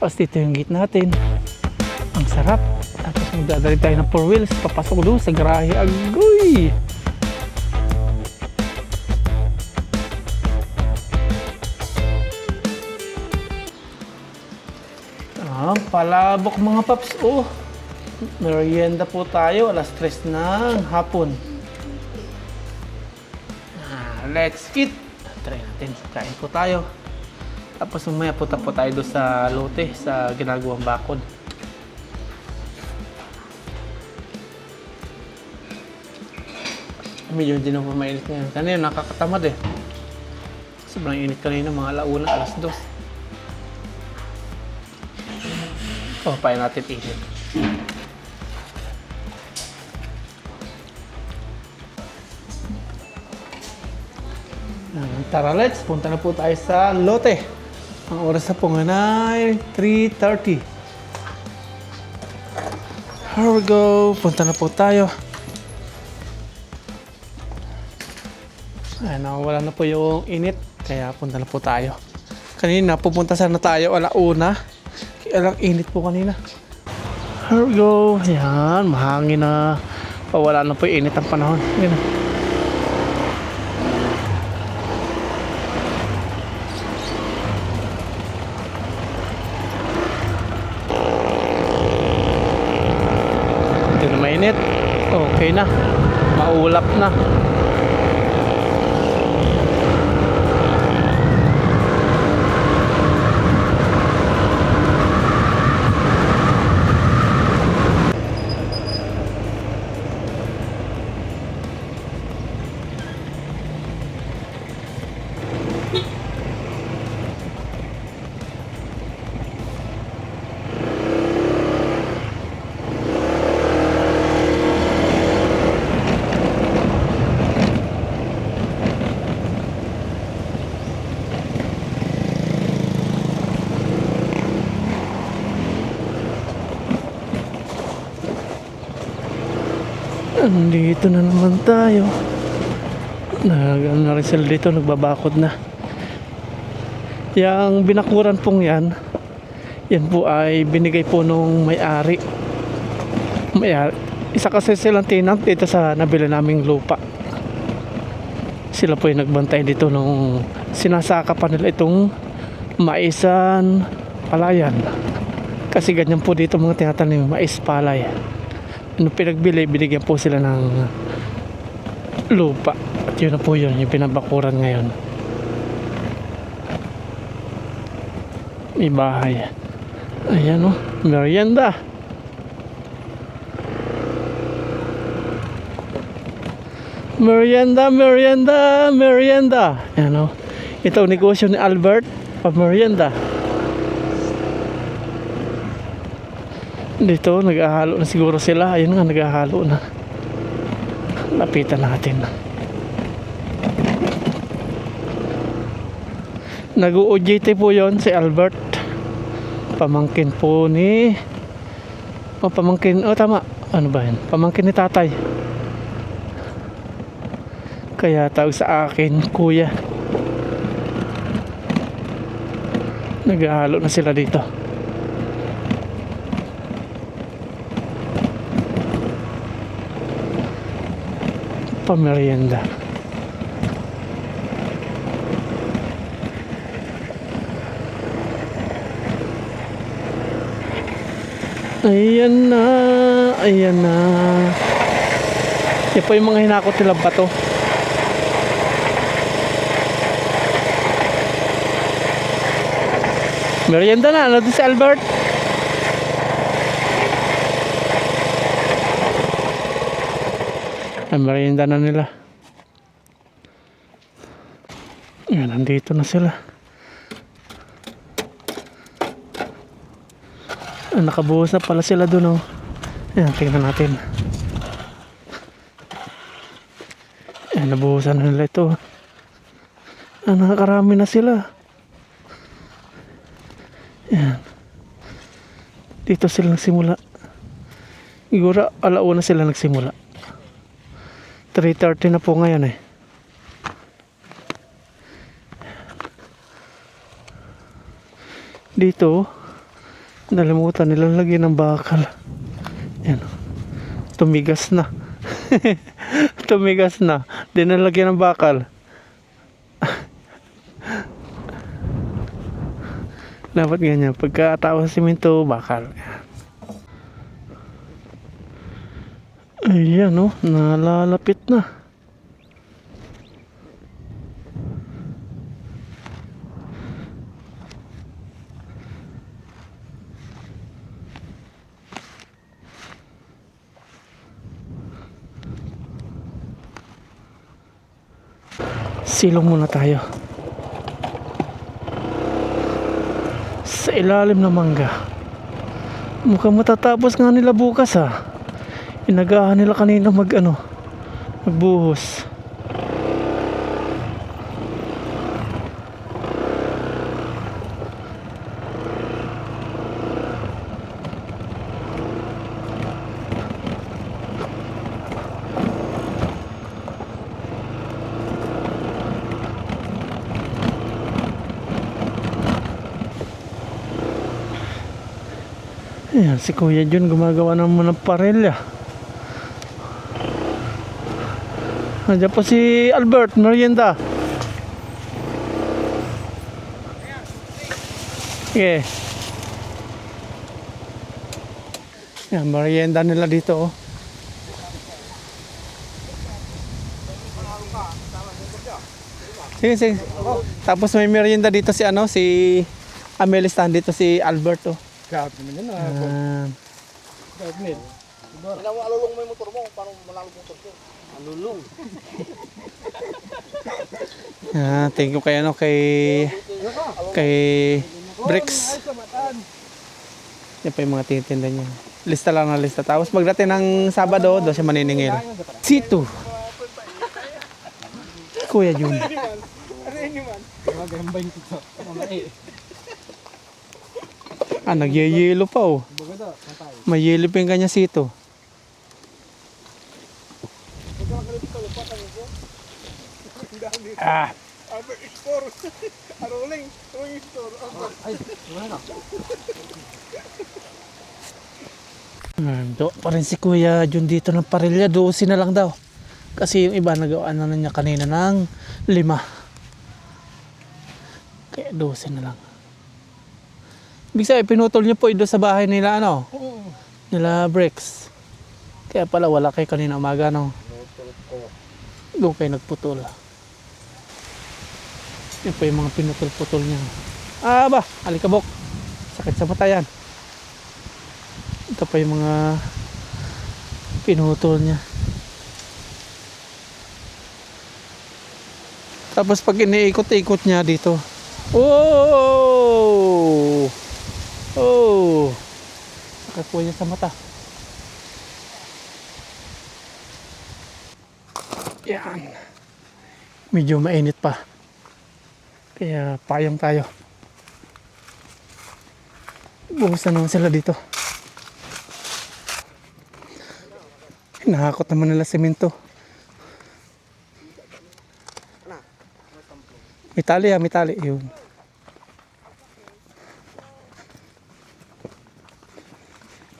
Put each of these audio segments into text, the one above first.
Tapos dito yung gate natin. Ang sarap. Tapos magdadali tayo ng 4 wheels. Papasok doon sa garahe. Agoy! Palabok mga paps. Oh, merienda po tayo. Alas 3 ng hapon. Let's eat. Try natin. Kain po tayo. Tapos mamaya punta po tayo doon sa lote, sa ginagawang bakod. Medyo hindi na po mainit ngayon. Kanina nakakatamad eh. Sobrang init kanina, mga alauna, alas 2. Oh, paano natin init. Tara, let's punta na po tayo sa lote. Ang oras na po nga ay 3:30. Here we go. Punta na po tayo. Wala na po yung init. Kaya punta na po tayo. Kanina pupunta sana tayo alauna. Kaya lang init po kanina. Here we go. Ayan, mahangin na. Pawala na po yung init ang panahon. Ayan. Mainit. Okay na. Maulap na. Nandito na naman tayo. Na rin sila dito, nagbabakod na. Yang binakuran pong yan po ay binigay po nung may-ari. Isa kasi silang tenant dito sa nabili naming lupa. Sila po yung nagbantay dito nung sinasaka pa nila itong maisan, palayan. Kasi ganyan po dito mga tinatanim, mais, palay. Nung pinagbili, binigyan po sila ng lupa. At yun na po yun, yung pinabakuran ngayon. May bahay. Ayan o, merienda. Merienda, merienda, merienda. Ayan o. Ito ang negosyo ni Albert, pa merienda. Dito, nag-ahalo na siguro sila. Ayun nga, nag-ahalo na. Lapitan natin. Nag-OJT po yon si Albert. Pamangkin po ni... pamangkin... tama. Ano ba yun? Pamangkin ni tatay. Kaya tawag sa akin, kuya. Nag-ahalo na sila dito. Pamerienda. Ayan na. Ayan na. Yan po yung mga hinakot nilang bato. Merienda na. Ano doon si Albert? Merienda na nila. Ayan, nandito na sila. Nakabuhos na pala sila doon. Ayan, tingnan natin. Ayan, nabuhusan na nila ito. Nakakarami na sila. Ayan. Dito sila nagsimula. Siguro alauna sila nagsimula. 3:30 na po ngayon eh. Dito Nalimutan nilang lagyan ng bakal. Yan. Tumigas na. Tumigas na. Di na lagyan ng bakal. Dapat ganyan. Pagkatawa sa simento, bakal. Ayan oh, nalalapit na. Silong muna tayo sa ilalim ng mangga. Mukhang matatapos nga nila bukas ha. Inagahan nila kanina magbuhos. Ayan, si Kuya Jun gumagawa naman ng parelya. Nandiyan po si Albert, merienda. Okay. Yan, merienda nila dito oh. Sige, sige. Tapos may merienda dito si Amelistan dito si Albert oh. Grabe naman yan Grabe. Kailangan mo alulong mo yung motor mo, parang malalog motor ko. Alulong. Thank you kay Bricks. Yan pa yung mga tinitinda niya. Lista lang na lista. Tapos pagdating ng Sabado, doon siya maniningil. Sito. Kuya Jun. Nagyayelo pa oh. May yelo pa yung kanya sito. Do pa rin si Kuya Jun dito ng parilya. 12 na lang daw. Kasi yung iba nagawa na niya kanina ng 5. Kaya 12 na lang. Ibig sabihin, pinutol niyo po ito sa bahay nila, nila Bricks. Kaya pala wala kayo kanina umaga, doon kayo nagputol. Yan po yung mga pinutol-putol niya. Alikabok. Sakit sa mata yan. Ito pa yung mga pinutol niya. Tapos pag iniikot-ikot niya dito, sakit po niya sa mata. Yan. Medyo mainit pa. Kaya payong tayo. Buhos na naman sila dito. Hinahakot naman nila semento. May tali yun.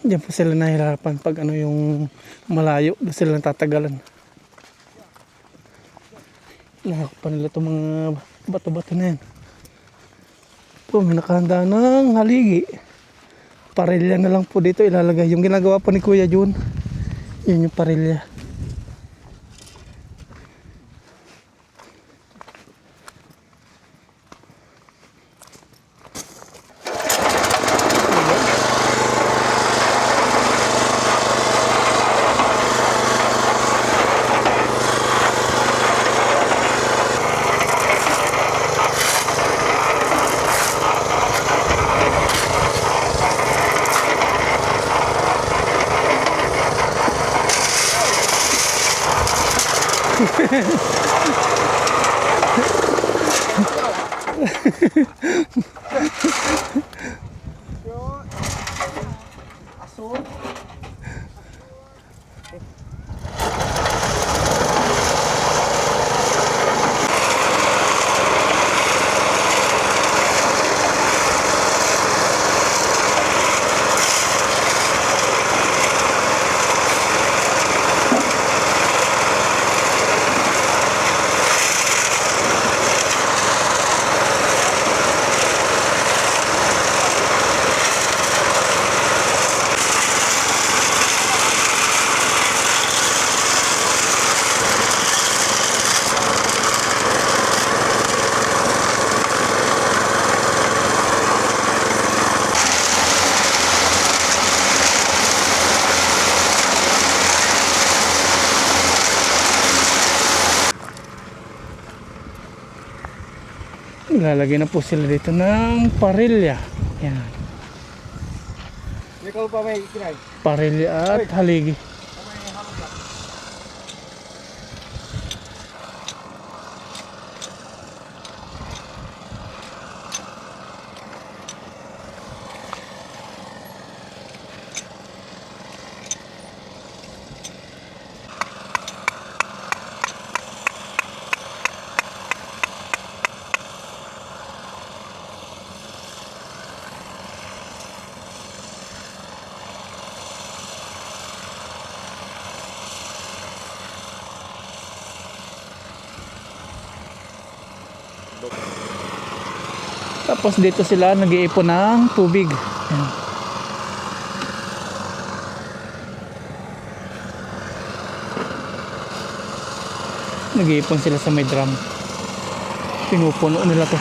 Diyan po sila nahihirapan pag yung malayo, doon sila natatagalan. Nakakupan nila itong mga bato-bato na yan. Po, may nakahanda ng haligi. Parilya na lang po dito ilalagay. Yung ginagawa po ni Kuya Jun, yun yung parilya. Lalagay na po sila dito ng parilya. Yan. Ikaw pa may kinay. Parilya at haligi. Tapos dito sila nag-iipon ng tubig. Ayan. Nag-iipon sila sa may drum. Pinupuno nila to.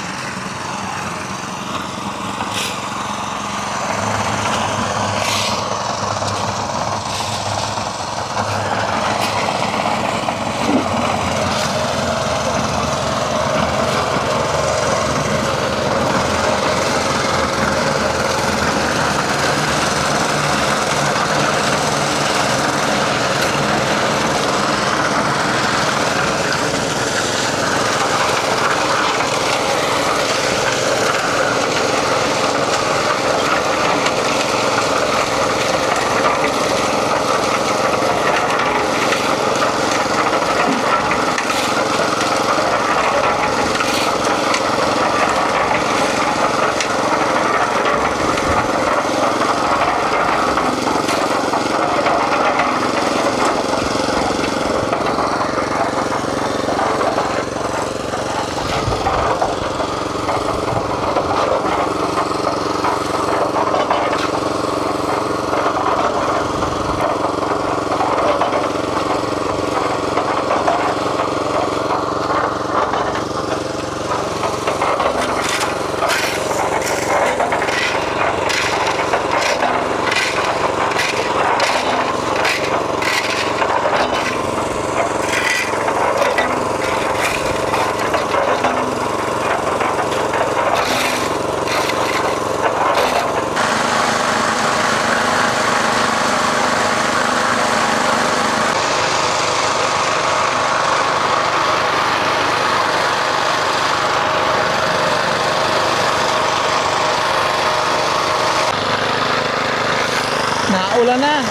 Naulan na.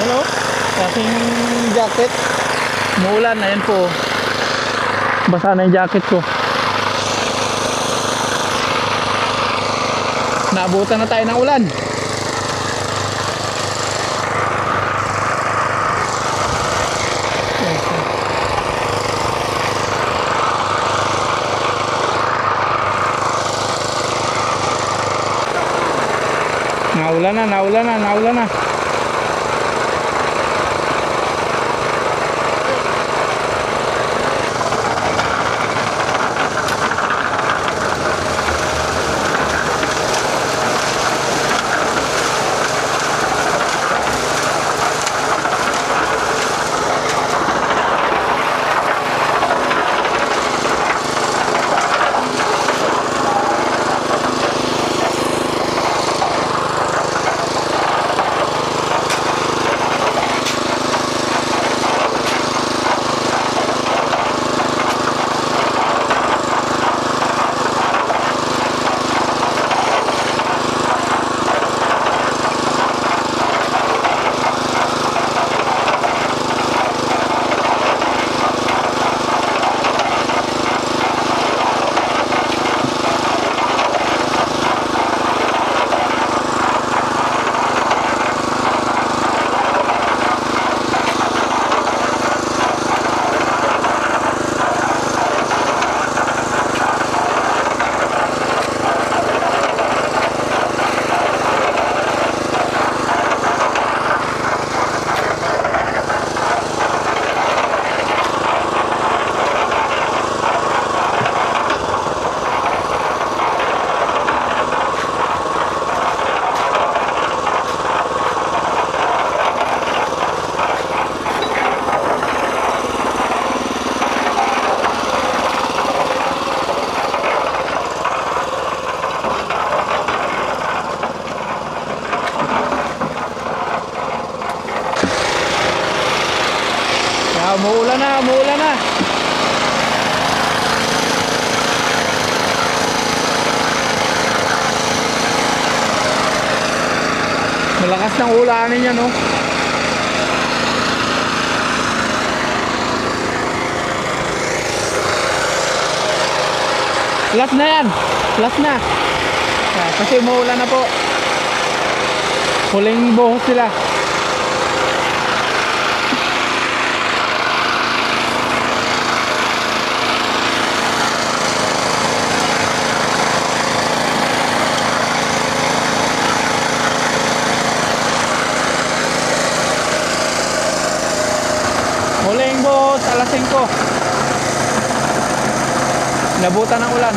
Hello? Aking jacket. Muulan. Ayan po. Basa na yung jacket ko. Naabutan na tayo ng ulan. Naulan na, naulan na, naulan na. umuulan na, umuulan na. Malakas ng ulanin niya, no? Last na yan. Last na. Kasi umuulan na po. Huling buhos sila. Huling buhos, alas 5. Nabutan ng ulan.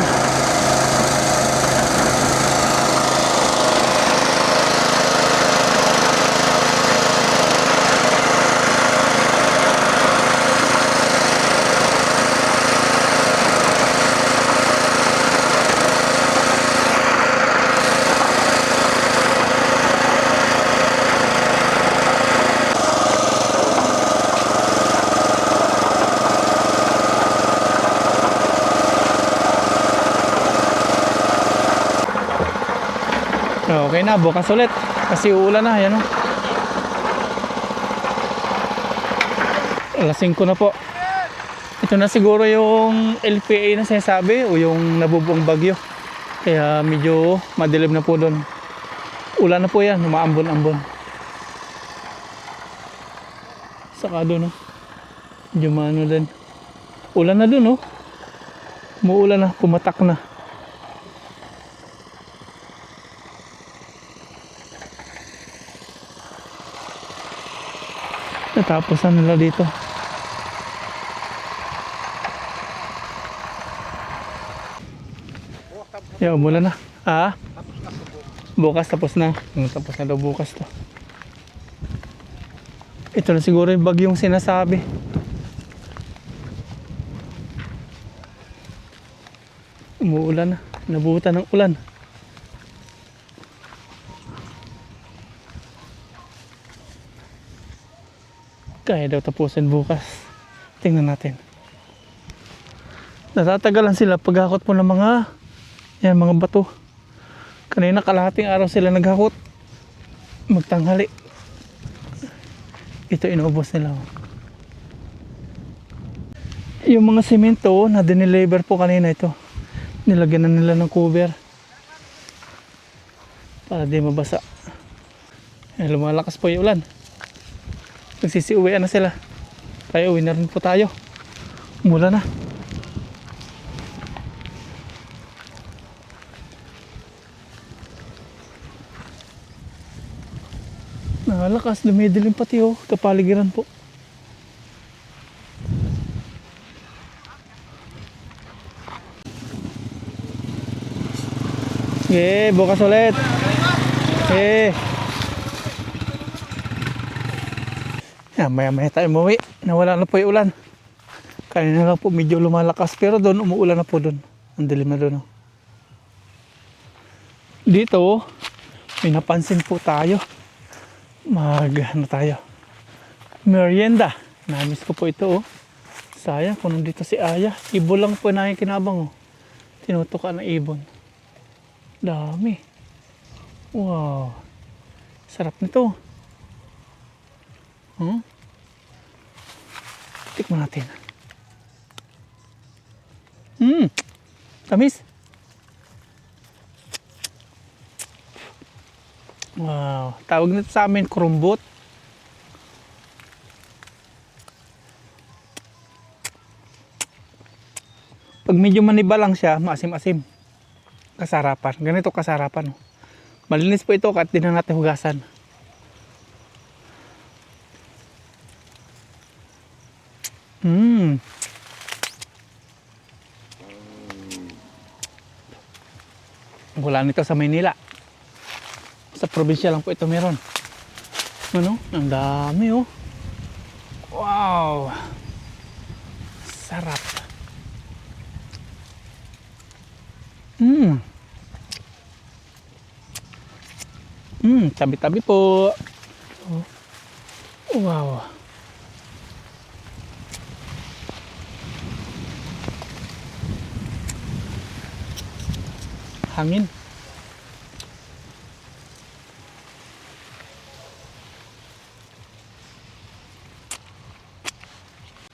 Okay na, bukas ulit. Kasi uulan na, yan o. Alas 5 na po. Ito na siguro yung LPA na sinasabi o yung nabubuong bagyo. Kaya medyo madilim na po doon. Ulan na po yan, umaambon-ambon. Saka doon o. Medyo maano din. Ulan na doon o. Umuulan na, pumatak na. Natapos na nila dito. Yeah, umulan na. Ah? Bukas tapos na. Tapos na daw bukas to. Ito na siguro yung bagyong sinasabi. Umuulan na. Nabuhutan ng ulan. Kaya daw tapusin bukas. Tingnan natin. Natatagalan sila paghakot mo ng mga bato. Kanina kalahating araw sila naghakot. Magtanghali. Ito inubos nila. Yung mga semento na dineliver po kanina ito. Nilagyan na nila ng cover. Para di mabasa. Lumalakas po yung ulan. Nagsisiuwian na sila. Tayo, uwi na rin po tayo. Mula na. Nakalakas, dumidilim pati oh. Kapaligiran po. Bukas ulit. Maya-maya tayo umuwi. Nawala na po yung ulan. Kanina lang po medyo lumalakas. Pero doon, umuulan na po doon. Ang dilim na doon. Dito, may napansin po tayo. Tayo. Merienda. Namiss ko po ito. Sayang kung nandito si Aya. Ibon lang po na yung kinabang. Tinutukan ng ibon. Dami. Wow. Sarap nito. Tikman natin. Tamis. Wow. Tawag nito sa amin kurumbot. Pag medyo maniba lang siya, maasim-asim. Kasarapan. Ganito kasarapan. Malinis po ito kahit di na natin hugasan. Wala nito sa Maynila. Sa probinsya lang po ito meron. Ano? Ang dami oh. Wow. Sarap. Tabi-tabi po. Oh. Wow. hangin.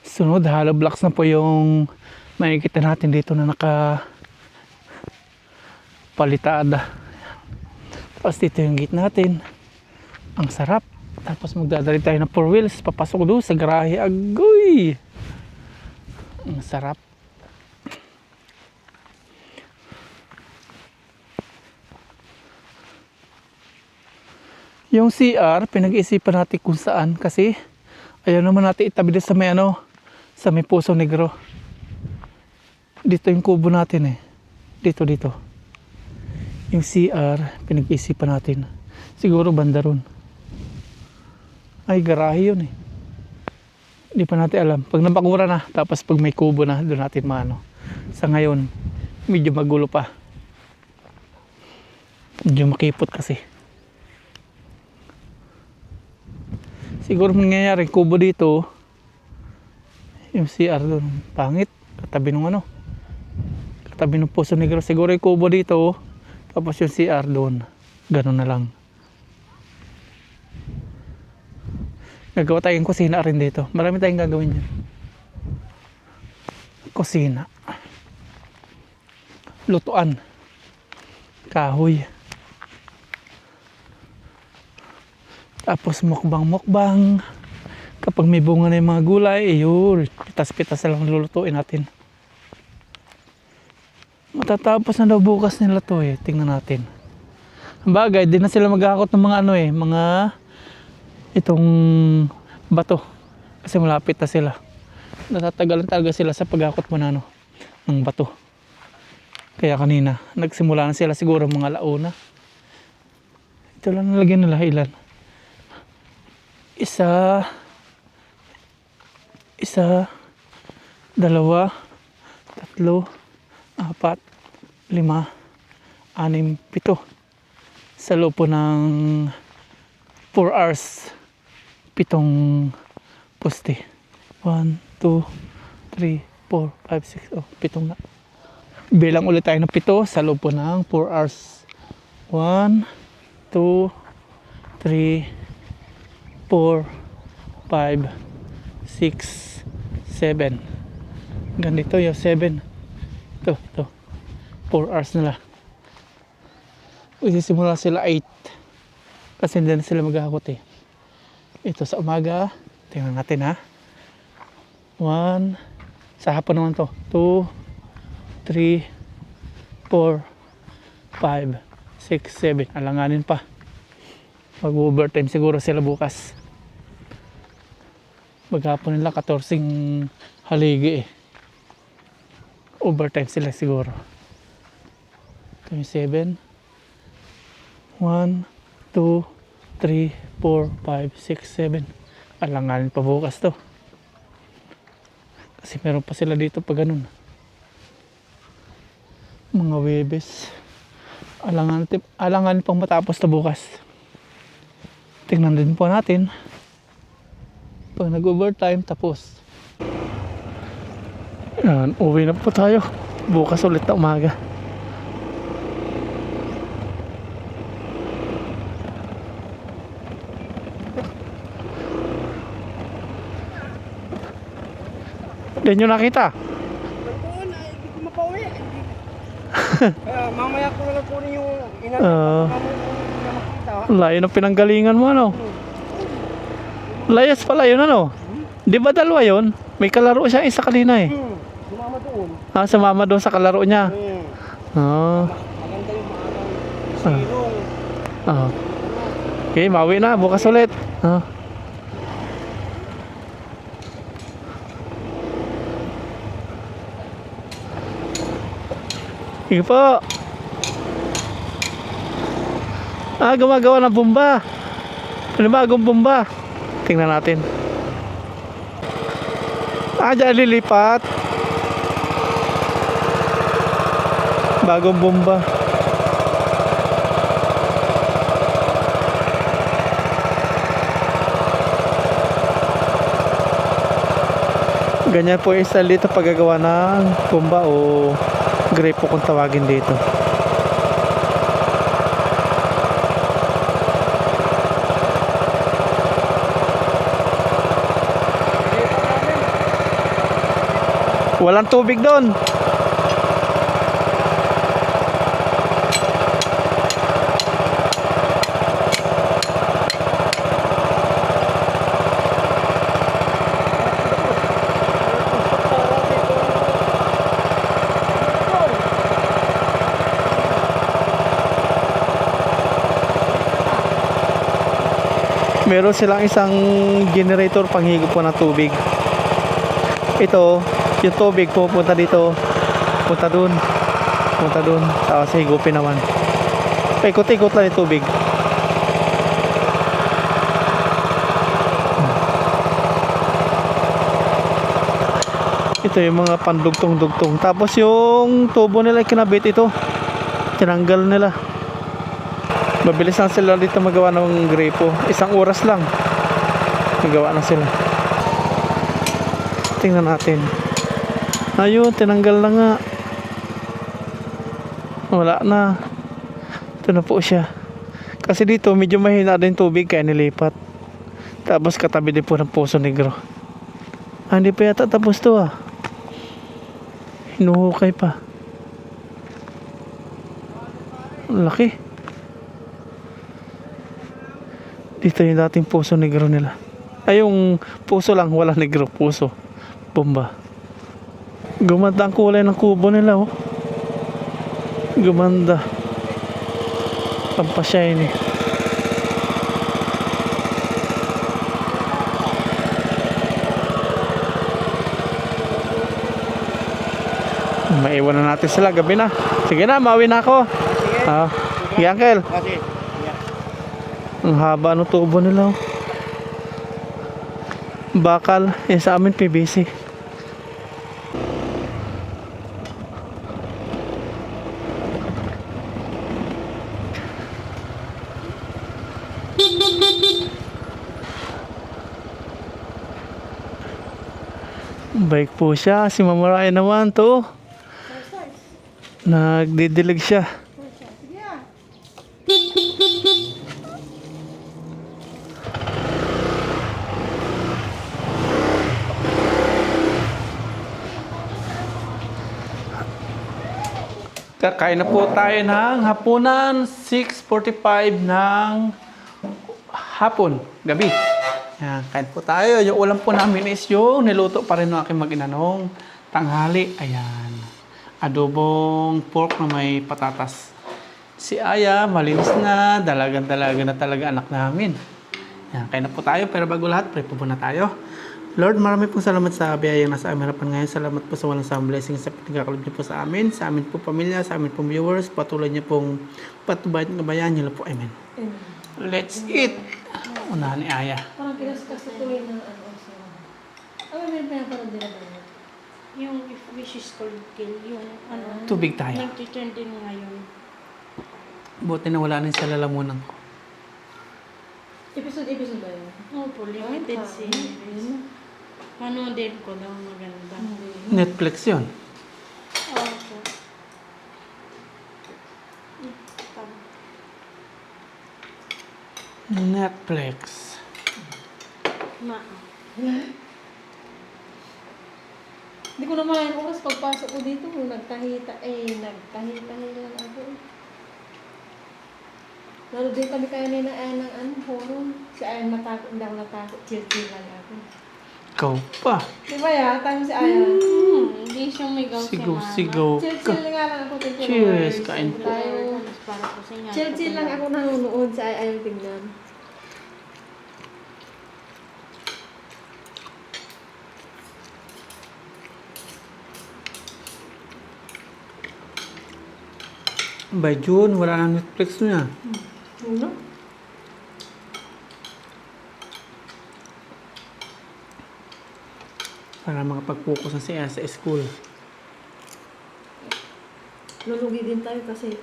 Sunod, hollow blocks na po yung makikita natin dito na naka palitada. Tapos dito yung gate natin. Ang sarap. Tapos magdadali tayo ng 4 wheels. Papasok doon sa garahe. Agoy! Ang sarap. Yung CR, pinag-isipan natin kung saan kasi ayaw naman natin itabi din sa may ano, sa may Puso Negro. Dito yung kubo natin eh. Dito. Yung CR, pinag-isipan natin. Siguro banda ron. Ay, garahe yun eh. Hindi pa natin alam. Pag napakura na, tapos pag may kubo na, doon natin maano. Sa ngayon, medyo magulo pa. Medyo makipot kasi. Siguro mangyayari, kubo dito, yung CR doon, pangit. Katabi ng ano. Katabi ng Puso Negro. Siguro yung kubo dito, tapos yung CR doon. Ganun na lang. Gagawa tayong kusina rin dito. Marami tayong gagawin dyan. Kusina. Lutuan. Kahoy. Tapos mukbang. Kapag may bunga na yung mga gulay, yun. Pitas-pitas na lang lulutuin natin. Matatapos na daw bukas nila to eh. Tingnan natin. Ang bagay, di na sila maghahakot ng mga ano eh. Mga itong bato. Kasi malapit na sila. Natatagalan talaga sila sa paghakot mo na ano, ng bato. Kaya kanina, nagsimula na sila siguro mga alauna. Ito lang nalagyan nila ilan. Isa, 2, 3, 4, 5, 6, 7. Sa loob po ng 4 hours. 7 poste. 1, 2, 3, 4, 5, 6. Oh, 7 na. Bilang ulit tayo ng 7 sa loob po ng 4 hours. 1, 2, 3, 4, 5, 6, 7. Ganito yung 7. Ito. 4 hours na lang. Isisimula sila 8. Kasi hindi na sila maghahakot eh. Ito sa umaga. Tingnan natin ha. 1. Sa hapon naman to. 2, 3, 4, 5, 6, 7. Alanganin pa. Mag-overtime siguro sila bukas. Maghapon nila 14 haligi eh. Overtime sila siguro. Ito yung 7. 1, 2, 3, 4, 5, 6, 7. Alanganin pa bukas to. Kasi meron pa sila dito pa ganun. Mga Webes. Alanganin pang matapos to bukas. Tingnan din po natin. Pag nag-overtime tapos. Yan, uwi na po tayo. Bukas ulit na umaga. Hindi nyo nakita? Doon ay hindi ko mapauwi. Kaya mamaya ko na lang kunin yung inanay. Makita. Layo ng pinanggalingan mo ano? Layas pala yun ano? Di ba dalawa yun? May kalaro siya isa kanina eh. Sumama doon. Sumama doon sa kalaro niya. Maganda yung maagang silong. Okay, mawi na. Bukas ulit. Sige po. Gumagawa ng bomba. Ano bagong bomba? Tingnan natin. Diyan lilipat. Bagong bomba. Ganyan po yung style dito paggagawa ng bomba o grepo kung tawagin dito. Walang tubig doon. Meron silang isang generator panghigop po ng tubig. Ito, yung tubig pupunta dito, punta dun, tapos higupin naman. Paikot-ikot lang yung tubig. Ito yung mga pandugtong-dugtong. Tapos yung tubo nila kinabit ito, tinanggal nila. Mabilis lang sila dito magawa ng gripo. Isang oras lang magawa na sila. Tingnan natin. Ayun, tinanggal na nga. Wala na. Ito na po siya. Kasi dito medyo mahina din tubig kaya nilipat. Tapos katabi din po ng Poso Negro. Hindi pa yata tapos to ah. Hinuhukay pa. Laki. Dito yung dating Poso Negro nila. Ay, yung puso lang, wala negro, puso. Bomba. Gumanda ang kulay ng kubo nila, oh. Gumanda. Pampashiny. Maiwan na natin sila, gabi na. Sige na, mauwi na ako. Sige, Uncle. Kasi, Ang haba ng tubo nila, oh. Bakal, sa amin PVC. Bike po siya, si Mama Ryan naman to. Nagdidilig siya. Kakain na po tayo ng hapunan, 6:45 ng hapon, gabi. Yan, kain po tayo. Yung ulam po namin is yung niluto pa rin ng aking mag-inanong tanghali. Ayan, adobong pork na may patatas. Si Aya, malinis na, dalagan-dalaga na talaga anak namin. Yan, kain na po tayo. Pero bago lahat, pray po muna tayo. Lord, marami pong salamat sa biyayang nasa aming harapan ngayon. Salamat po sa walang samang blessing sa pinagkakalog niyo po sa amin po pamilya, sa amin pong viewers. Patuloy niyo pong patubahit ng kabayan niyo po. Amen. Let's eat! Unahan ni Aya. Parang kinaskas na tuloy ng ano. May pinapanood din na ba yun? Yung if wishes could kill, yung ano, Tubig tayo. nag-trend din ngayon. Buti na wala na sa lalamunan ko. Episode ba yun? Opo, limited series. Manoodin ko daw maganda. Netflix yun. Opo. Netflix. Ma. Hindi ko naman yung oras pagpasok ko dito. Nagtahi-tahi lang ako. Lalo din kami kaya nila ng horror. Si Ayan matakot, hindi ako natakot. Chill lang ako. Ikaw pa. Di ba ya? Tayo si Ayan. Hindi siya may gaw si mama. Sigaw ka. Chill nga lang ako. Cheers, kain po. Tayo. Para po sa inyo. Chill lang ako nanonood sa Ayan tingnan. By June, wala na Netflix niya. Ano? Para makapag-focus na siya sa school. Lulugi din tayo kasi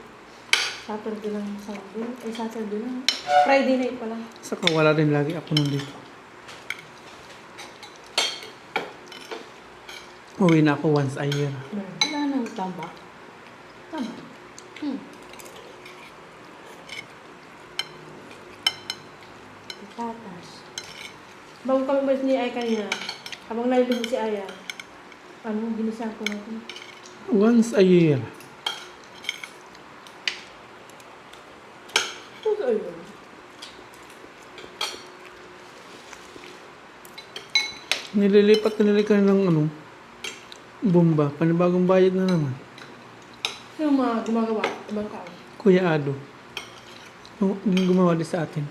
Saturday lang Sunday. Saturday lang. Friday night pala. Saka wala din lagi ako nandito. Uwi na ako once a year. Wala nang taba. Tama. Tatas. Bago kami umalis ni Ay kanina, habang nalilubog si Aya, ginisa ko natin. Once a year. Okay, ayun. Nililipat na nila ka ng bomba. Panibagong bayad na naman. Yung mga gumagawa, ibang tao. Kuya Ado. Yung gumawa din sa atin.